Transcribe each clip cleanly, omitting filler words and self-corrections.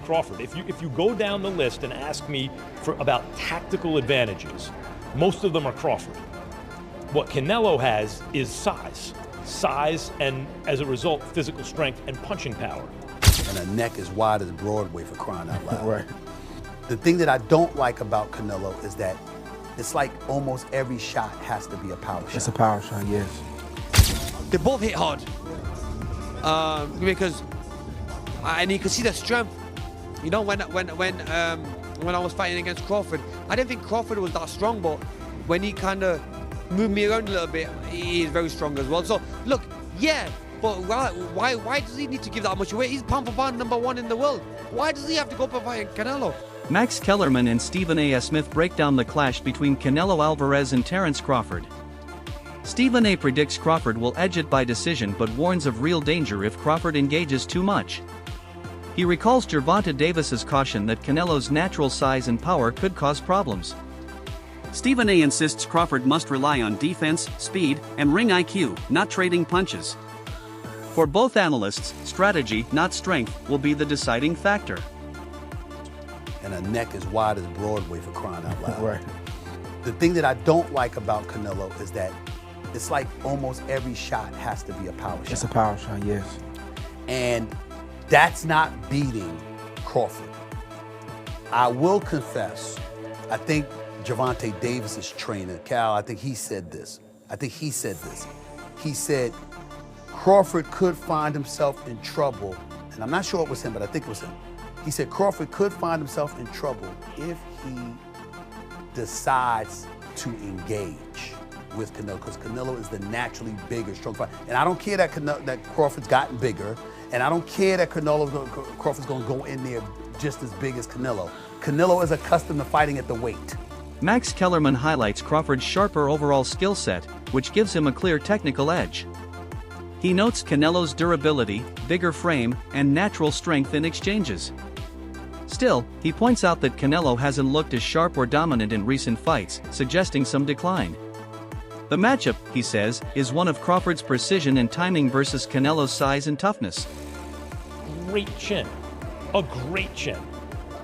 Crawford. If you go down the list and ask me about tactical advantages, most of them are Crawford. What Canelo has is size, and as a result, physical strength and punching power. And a neck as wide as Broadway, for crying out loud. Right. The thing that I don't like about Canelo is that it's like almost every shot has to be a power shot. It's a power shot, yes. They both hit hard. Because and you can see the strength. You know, when I was fighting against Crawford, I didn't think Crawford was that strong, but when he kind of moved me around a little bit, he is very strong as well. So look, yeah, but why does he need to give that much away? He's pound for pound #1 in the world. Why does he have to go for fighting Canelo? Max Kellerman and Stephen A. Smith break down the clash between Canelo Alvarez and Terence Crawford. Stephen A. predicts Crawford will edge it by decision but warns of real danger if Crawford engages too much. He recalls Gervonta Davis's caution that Canelo's natural size and power could cause problems. Stephen A. insists Crawford must rely on defense, speed, and ring IQ, not trading punches. For both analysts, strategy, not strength, will be the deciding factor. And a neck as wide as Broadway, for crying out loud. Right. The thing that I don't like about Canelo is that it's like almost every shot has to be a power shot. It's a power shot, yes. And that's not beating Crawford. I will confess, I think Gervonta Davis's trainer, Cal, I think he said this. He said Crawford could find himself in trouble, and I'm not sure it was him, but I think it was him. He said Crawford could find himself in trouble if he decides to engage with Canelo, because Canelo is the naturally bigger, strong fighter. And I don't care that Crawford's gotten bigger, and I don't care that Crawford's going to go in there just as big as Canelo. Canelo is accustomed to fighting at the weight. Max Kellerman highlights Crawford's sharper overall skill set, which gives him a clear technical edge. He notes Canelo's durability, bigger frame, and natural strength in exchanges. Still, he points out that Canelo hasn't looked as sharp or dominant in recent fights, suggesting some decline. The matchup, he says, is one of Crawford's precision and timing versus Canelo's size and toughness. Great chin, a great chin.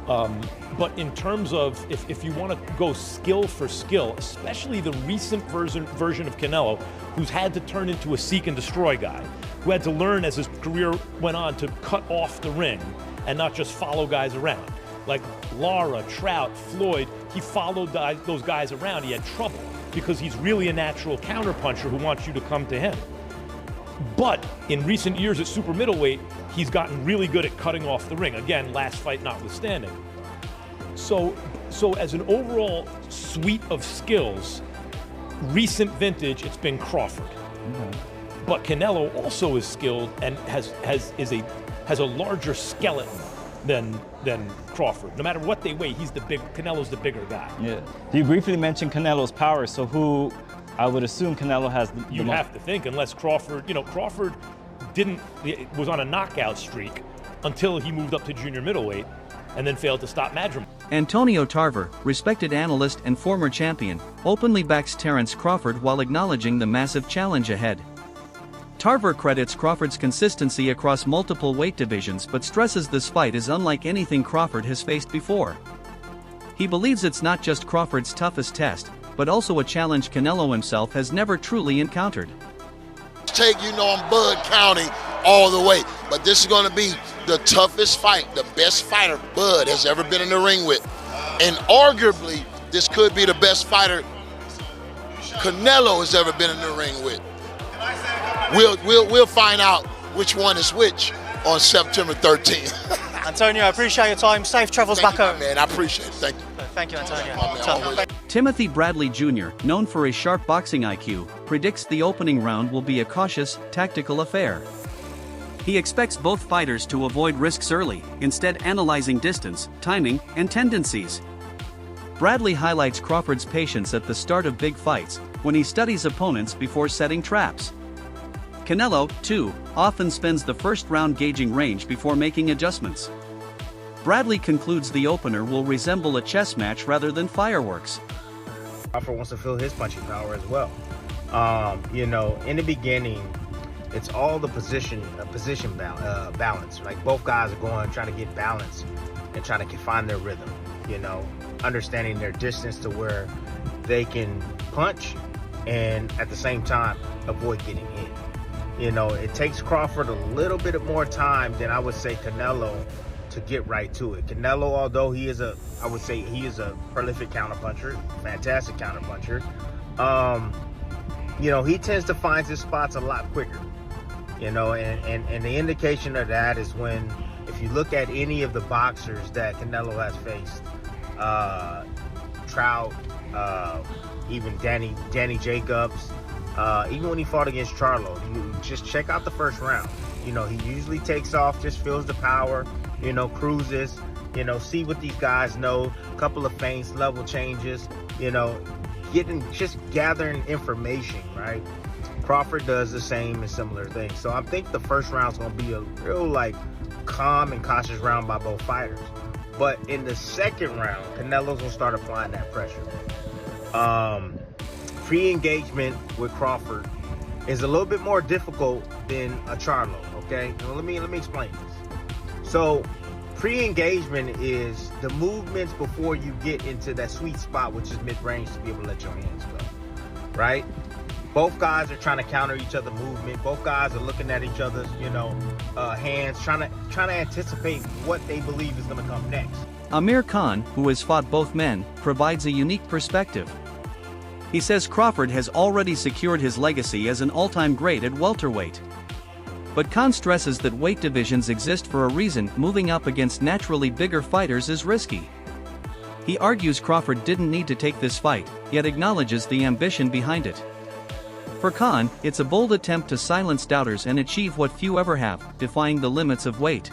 But in terms of if you want to go skill for skill, especially the recent version of Canelo, who's had to turn into a seek and destroy guy, who had to learn as his career went on to cut off the ring and not just follow guys around. Like Lara, Trout, Floyd, he followed those guys around. He had trouble because he's really a natural counterpuncher who wants you to come to him. But in recent years at super middleweight, he's gotten really good at cutting off the ring. Again, last fight notwithstanding. So as an overall suite of skills, recent vintage, it's been Crawford. Mm-hmm. But Canelo also is skilled and has a larger skeleton than Crawford. No matter what they weigh, Canelo's the bigger guy. Yeah. You briefly mentioned Canelo's power, so who I would assume Canelo has the You'd have to think, unless Crawford, Crawford was on a knockout streak until he moved up to junior middleweight and then failed to stop Madrim. Antonio Tarver, respected analyst and former champion, openly backs Terence Crawford while acknowledging the massive challenge ahead. Tarver credits Crawford's consistency across multiple weight divisions but stresses this fight is unlike anything Crawford has faced before. He believes it's not just Crawford's toughest test, but also a challenge Canelo himself has never truly encountered. I'm Bud County all the way, but this is going to be the toughest fight, the best fighter Bud has ever been in the ring with. And arguably, this could be the best fighter Canelo has ever been in the ring with. We'll find out which one is which on September 13th. Antonio, I appreciate your time. Safe travels back home. Man, I appreciate it. Thank you. Thank you, Antonio. Timothy Bradley Jr., known for his sharp boxing IQ, predicts the opening round will be a cautious, tactical affair. He expects both fighters to avoid risks early, instead analyzing distance, timing, and tendencies. Bradley highlights Crawford's patience at the start of big fights, when he studies opponents before setting traps. Canelo, too, often spends the first round gauging range before making adjustments. Bradley concludes the opener will resemble a chess match rather than fireworks. Crawford wants to feel his punching power as well. In the beginning, it's all the position balance. Like both guys are trying to get balance and trying to find their rhythm, you know, understanding their distance to where they can punch and at the same time avoid getting hit. You know, it takes Crawford a little bit more time than I would say Canelo to get right to it. Canelo, although I would say he is a prolific counterpuncher, fantastic counterpuncher, you know, he tends to find his spots a lot quicker. You know, and the indication of that is when, if you look at any of the boxers that Canelo has faced, Trout, even Danny Jacobs, even when he fought against Charlo, you just check out the first round. You know, he usually takes off, just feels the power, you know, cruises, you know, see what these guys know, a couple of feints, level changes, you know, just gathering information, right? Crawford does the same and similar things. So I think the first round's gonna be a real like calm and cautious round by both fighters. But in the second round, Canelo's gonna start applying that pressure. Pre-engagement with Crawford is a little bit more difficult than a Charlo, okay? Now let me explain this. So pre-engagement is the movements before you get into that sweet spot, which is mid-range, to be able to let your hands go, right? Both guys are trying to counter each other's movement. Both guys are looking at each other's, you know, hands, trying to anticipate what they believe is going to come next. Amir Khan, who has fought both men, provides a unique perspective. He says Crawford has already secured his legacy as an all-time great at welterweight. But Khan stresses that weight divisions exist for a reason. Moving up against naturally bigger fighters is risky. He argues Crawford didn't need to take this fight, yet acknowledges the ambition behind it. For Khan, it's a bold attempt to silence doubters and achieve what few ever have, defying the limits of weight.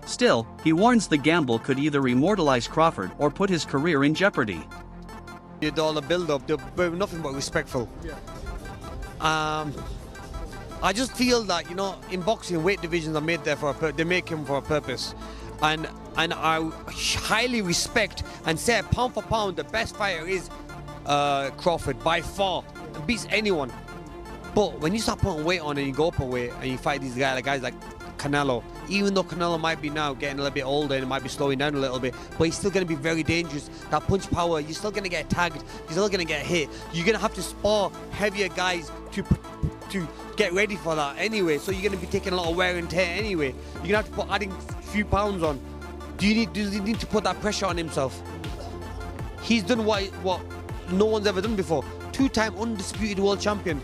Still, he warns the gamble could either immortalize Crawford or put his career in jeopardy. Did all the build-up, they're nothing but respectful. Yeah. I just feel that, you know, in boxing, weight divisions are made there they make him for a purpose, and I highly respect and say pound for pound the best fighter is Crawford by far, and beats anyone. But when you start putting weight on and you go up a weight and you fight these guys like Canelo, even though Canelo might be now getting a little bit older and might be slowing down a little bit, but he's still going to be very dangerous. That punch power, you're still going to get tagged, you're still going to get hit. You're going to have to spar heavier guys to get ready for that anyway, so you're going to be taking a lot of wear and tear anyway. You're going to have to put adding a few pounds on. Does he need to put that pressure on himself? He's done what no one's ever done before. Two-time undisputed world champion.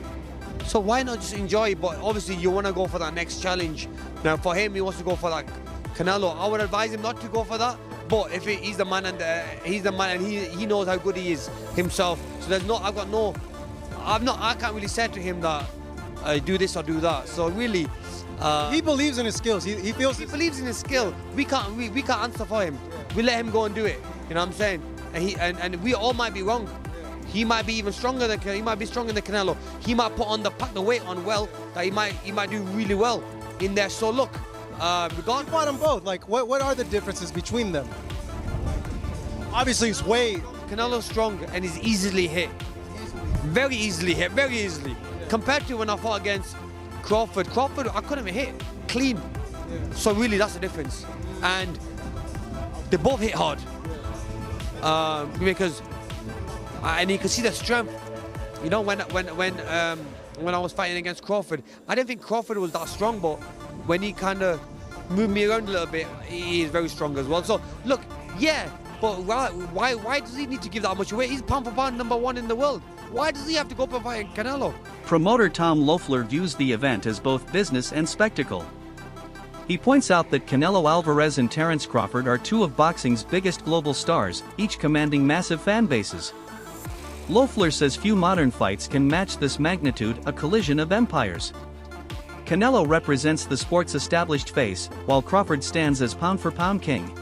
So why not just enjoy? But obviously you want to go for that next challenge. Now for him, he wants to go for that Canelo. I would advise him not to go for that. But if he's the man and he knows how good he is himself. So I can't really say to him that do this or do that. So really, he believes in his skills. He feels he believes in his skill. We can't answer for him. We let him go and do it. You know what I'm saying? And we all might be wrong. He might be even stronger than Canelo. He might pack the weight on well, that he might do really well in there. So look, you fought them both. Like, what are the differences between them? Obviously, it's weight. Canelo's strong and is easily hit. Very easily hit, very easily. Yeah. Compared to when I fought against Crawford, I couldn't even hit clean. Yeah. So really, that's the difference. And they both hit hard. Because and you can see the strength. You know, when I was fighting against Crawford, I didn't think Crawford was that strong, but when he kind of moved me around a little bit, he is very strong as well. So look, yeah, but why does he need to give that much weight? He's pound for pound #1 in the world. Why does he have to go up and fight Canelo? Promoter Tom Loeffler views the event as both business and spectacle. He points out that Canelo Alvarez and Terence Crawford are two of boxing's biggest global stars, each commanding massive fan bases. Loeffler says few modern fights can match this magnitude, a collision of empires. Canelo represents the sport's established face, while Crawford stands as pound-for-pound king.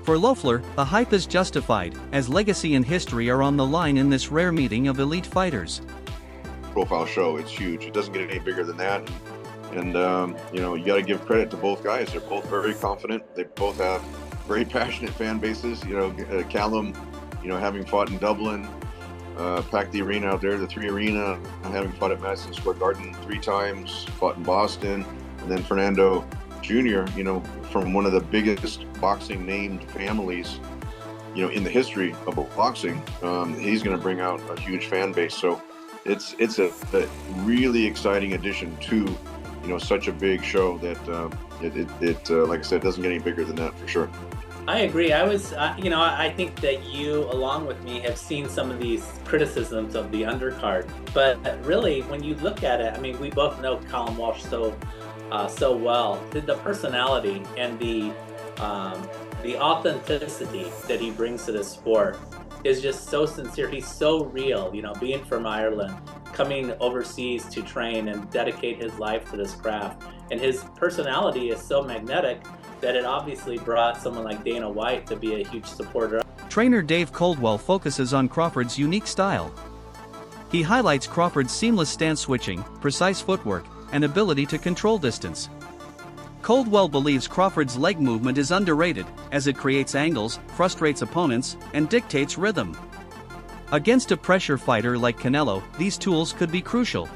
For Loeffler, the hype is justified, as legacy and history are on the line in this rare meeting of elite fighters. Profile show, it's huge. It doesn't get any bigger than that. And you know, you got to give credit to both guys. They're both very confident. They both have very passionate fan bases. You know, Callum, you know, having fought in Dublin, packed the arena out there, the 3 Arena, having fought at Madison Square Garden 3 times, fought in Boston, and then Fernando Jr., from one of the biggest boxing named families, in the history of boxing, he's going to bring out a huge fan base. So it's a really exciting addition to, such a big show that it like I said, doesn't get any bigger than that for sure. I agree. I think that you, along with me, have seen some of these criticisms of the undercard. But really, when you look at it, I mean, we both know Colin Walsh so well. The personality and the authenticity that he brings to this sport is just so sincere. He's so real, being from Ireland, coming overseas to train and dedicate his life to this craft. And his personality is so magnetic that it obviously brought someone like Dana White to be a huge supporter. Trainer Dave Coldwell focuses on Crawford's unique style. He highlights Crawford's seamless stance switching, precise footwork, and ability to control distance. Coldwell believes Crawford's leg movement is underrated, as it creates angles, frustrates opponents, and dictates rhythm. Against a pressure fighter like Canelo, these tools could be crucial.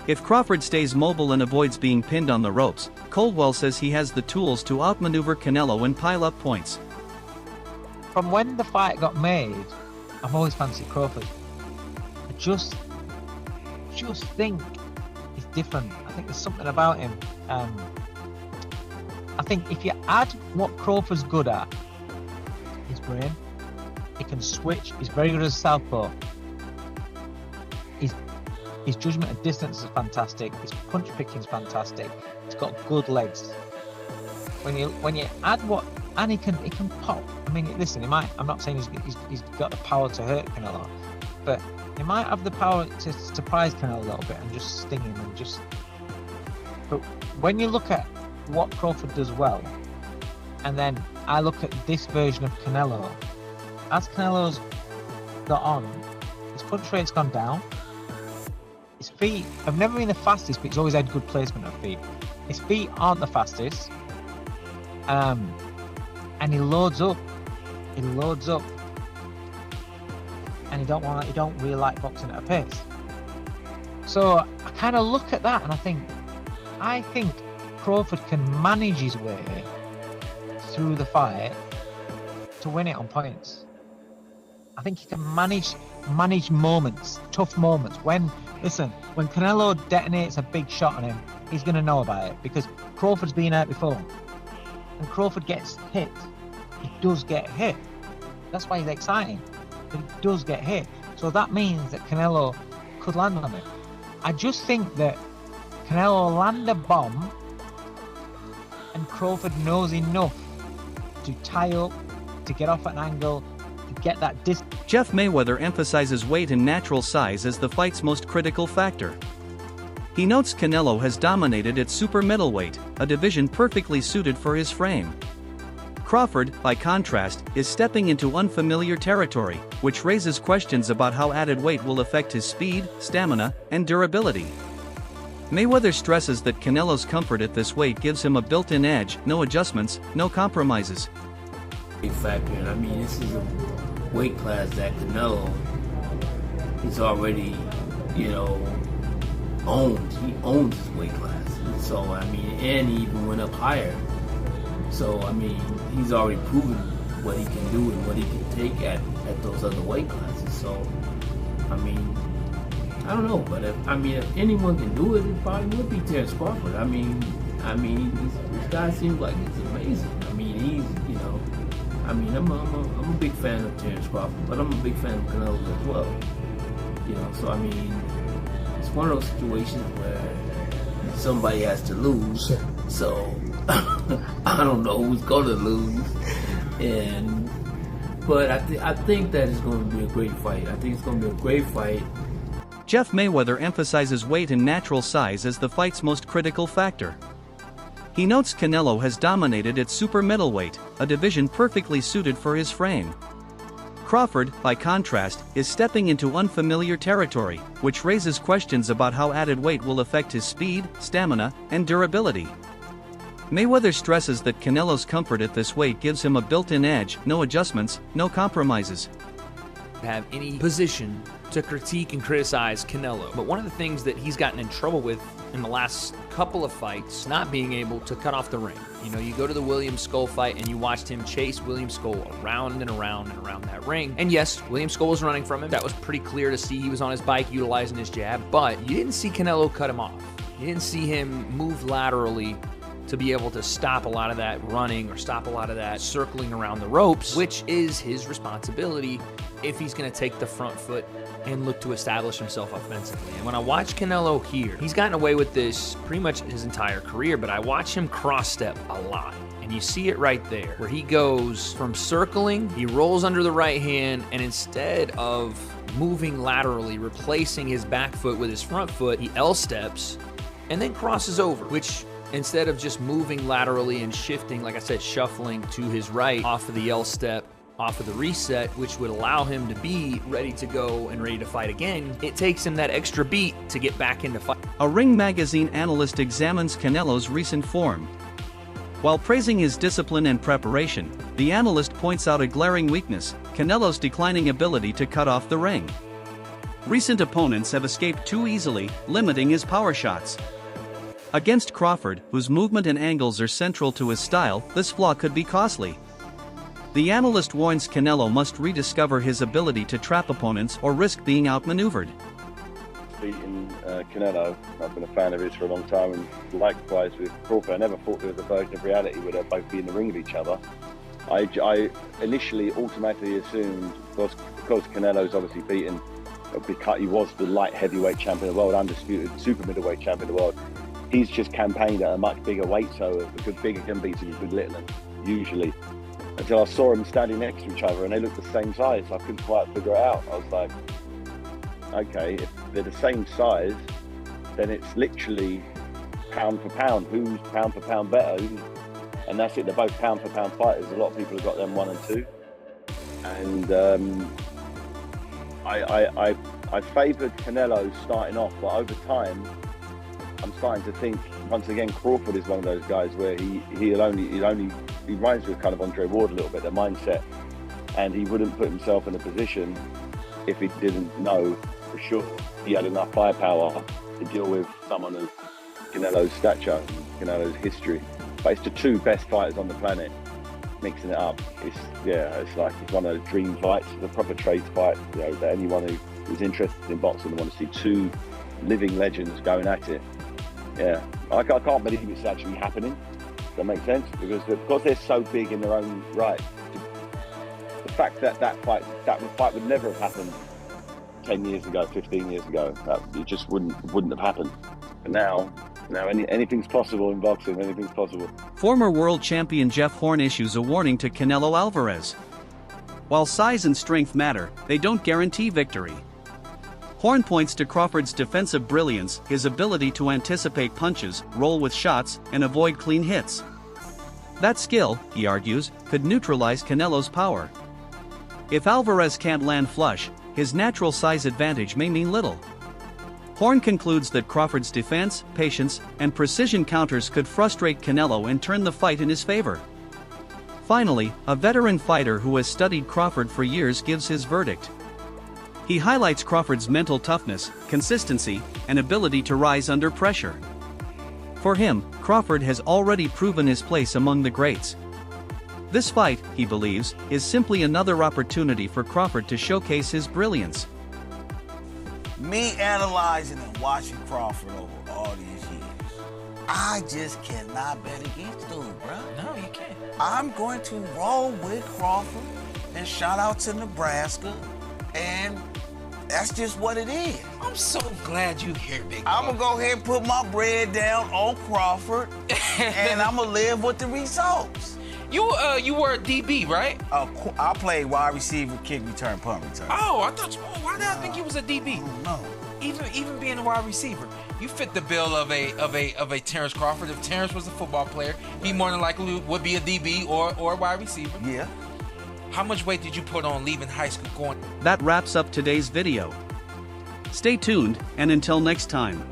If Crawford stays mobile and avoids being pinned on the ropes, Coldwell says he has the tools to outmaneuver Canelo and pile up points. From when the fight got made, I've always fancied Crawford. I just think he's different. I think there's something about him. I think if you add what Crawford's good at, his brain, he can switch, he's very good as a southpaw. His judgment of distance is fantastic. His punch picking is fantastic. He's got good legs. When you add what, and he can pop. I mean, listen, I'm not saying he's got the power to hurt Canelo, but he might have the power to surprise Canelo a little bit and just sting him and just. But when you look at what Crawford does well, and then I look at this version of Canelo, as Canelo's got on, his punch rate's gone down. His feet have never been the fastest, but he's always had good placement of feet. His feet aren't the fastest, and he loads up. And he don't really like boxing at a pace. So I kind of look at that and I think Crawford can manage his way through the fight to win it on points. I think he can manage moments, tough moments. When Canelo detonates a big shot on him, he's going to know about it because Crawford's been out before. When Crawford gets hit, he does get hit. That's why he's exciting. But he does get hit. So that means that Canelo could land on it. I just think that Canelo will land a bomb and Crawford knows enough to tie up, to get off at an angle, to get that distance. Jeff Mayweather emphasizes weight and natural size as the fight's most critical factor. He notes Canelo has dominated at super middleweight, a division perfectly suited for his frame. Crawford, by contrast, is stepping into unfamiliar territory, which raises questions about how added weight will affect his speed, stamina, and durability. Mayweather stresses that Canelo's comfort at this weight gives him a built-in edge, no adjustments, no compromises. Big factor, and I mean, this is a weight class that Canelo is already, owns. He owns his weight class. So, I mean, and he even went up higher. So, I mean, he's already proven what he can do and what he can take at those other weight classes. So, I mean, I don't know, but if anyone can do it, it probably would be Terence Crawford. I mean, this guy seems like he's amazing. I mean, he's, I'm a big fan of Terence Crawford, but I'm a big fan of Canelo as well. So I mean, it's one of those situations where somebody has to lose. So I don't know who's going to lose, but I think that it's going to be a great fight. I think it's going to be a great fight. Jeff Mayweather emphasizes weight and natural size as the fight's most critical factor. He notes Canelo has dominated at super middleweight, a division perfectly suited for his frame. Crawford, by contrast, is stepping into unfamiliar territory, which raises questions about how added weight will affect his speed, stamina, and durability. Mayweather stresses that Canelo's comfort at this weight gives him a built-in edge, no adjustments, no compromises. have any position to critique and criticize Canelo. But one of the things that he's gotten in trouble with in the last couple of fights, not being able to cut off the ring. You know, you go to the William Skull fight and you watched him chase William Skull around and around and around that ring. And yes, William Skull was running from him. That was pretty clear to see. He was on his bike utilizing his jab, but you didn't see Canelo cut him off. You didn't see him move laterally to be able to stop a lot of that running or stop a lot of that circling around the ropes, which is his responsibility if he's going to take the front foot and look to establish himself offensively. And when I watch Canelo here, he's gotten away with this pretty much his entire career, but I watch him cross-step a lot. And you see it right there, where he goes from circling, he rolls under the right hand, and instead of moving laterally, replacing his back foot with his front foot, he L-steps and then crosses over, which instead of just moving laterally and shifting, like I said, shuffling to his right off of the L-step, off of the reset, which would allow him to be ready to go and ready to fight again, it takes him that extra beat to get back into fight. A Ring Magazine analyst examines Canelo's recent form. While praising his discipline and preparation, the analyst points out a glaring weakness: Canelo's declining ability to cut off the ring. Recent opponents have escaped too easily, limiting his power shots. Against Crawford, whose movement and angles are central to his style, this flaw could be costly. The analyst warns Canelo must rediscover his ability to trap opponents or risk being outmaneuvered. Beating Canelo, I've been a fan of his for a long time, and likewise with Crawford. I never thought there was a version of reality where they'd both be in the ring with each other. I initially automatically assumed, because Canelo's obviously beaten, because he was the light heavyweight champion of the world, undisputed super middleweight champion of the world, he's just campaigned at a much bigger weight, so because bigger can beat a good little, usually. Until I saw them standing next to each other and they looked the same size. I couldn't quite figure it out. I was like, okay, if they're the same size, then it's literally pound for pound. Who's pound for pound better? And that's it, they're both pound for pound fighters. A lot of people have got them 1 and 2. And I favoured Canelo starting off, but over time, I'm starting to think, once again, Crawford is one of those guys where he reminds me of kind of Andre Ward a little bit, the mindset, and he wouldn't put himself in a position if he didn't know for sure he had enough firepower to deal with someone of Canelo's stature, Canelo's history. But it's the two best fighters on the planet mixing it up. It's like it's one of the dream fights, the proper trades fight. You know, that anyone who's interested in boxing wants to see two living legends going at it. Yeah, I can't believe it's actually happening. Does that make sense? Because they're so big in their own right. The fact that fight would never have happened 10 years ago, 15 years ago. It just wouldn't have happened. But now anything's possible in boxing. Anything's possible. Former world champion Jeff Horn issues a warning to Canelo Alvarez. While size and strength matter, they don't guarantee victory. Horn points to Crawford's defensive brilliance, his ability to anticipate punches, roll with shots, and avoid clean hits. That skill, he argues, could neutralize Canelo's power. If Alvarez can't land flush, his natural size advantage may mean little. Horn concludes that Crawford's defense, patience, and precision counters could frustrate Canelo and turn the fight in his favor. Finally, a veteran fighter who has studied Crawford for years gives his verdict. He highlights Crawford's mental toughness, consistency, and ability to rise under pressure. For him, Crawford has already proven his place among the greats. This fight, he believes, is simply another opportunity for Crawford to showcase his brilliance. Me analyzing and watching Crawford over all these years, I just cannot bet against dude, bro. No, you can't. I'm going to roll with Crawford, and shout out to Nebraska, and that's just what it is. I'm so glad you're here, big I'm going to go ahead and put my bread down on Crawford, and I'm going to live with the results. You were a DB, right? I played wide receiver, kick return, punt return. Oh, I thought why did I think you was a DB? No. Even being a wide receiver, you fit the bill of a Terence Crawford. If Terence was a football player, he more than likely would be a DB or a wide receiver. Yeah. How much weight did you put on leaving high school going? That wraps up today's video. Stay tuned, and until next time.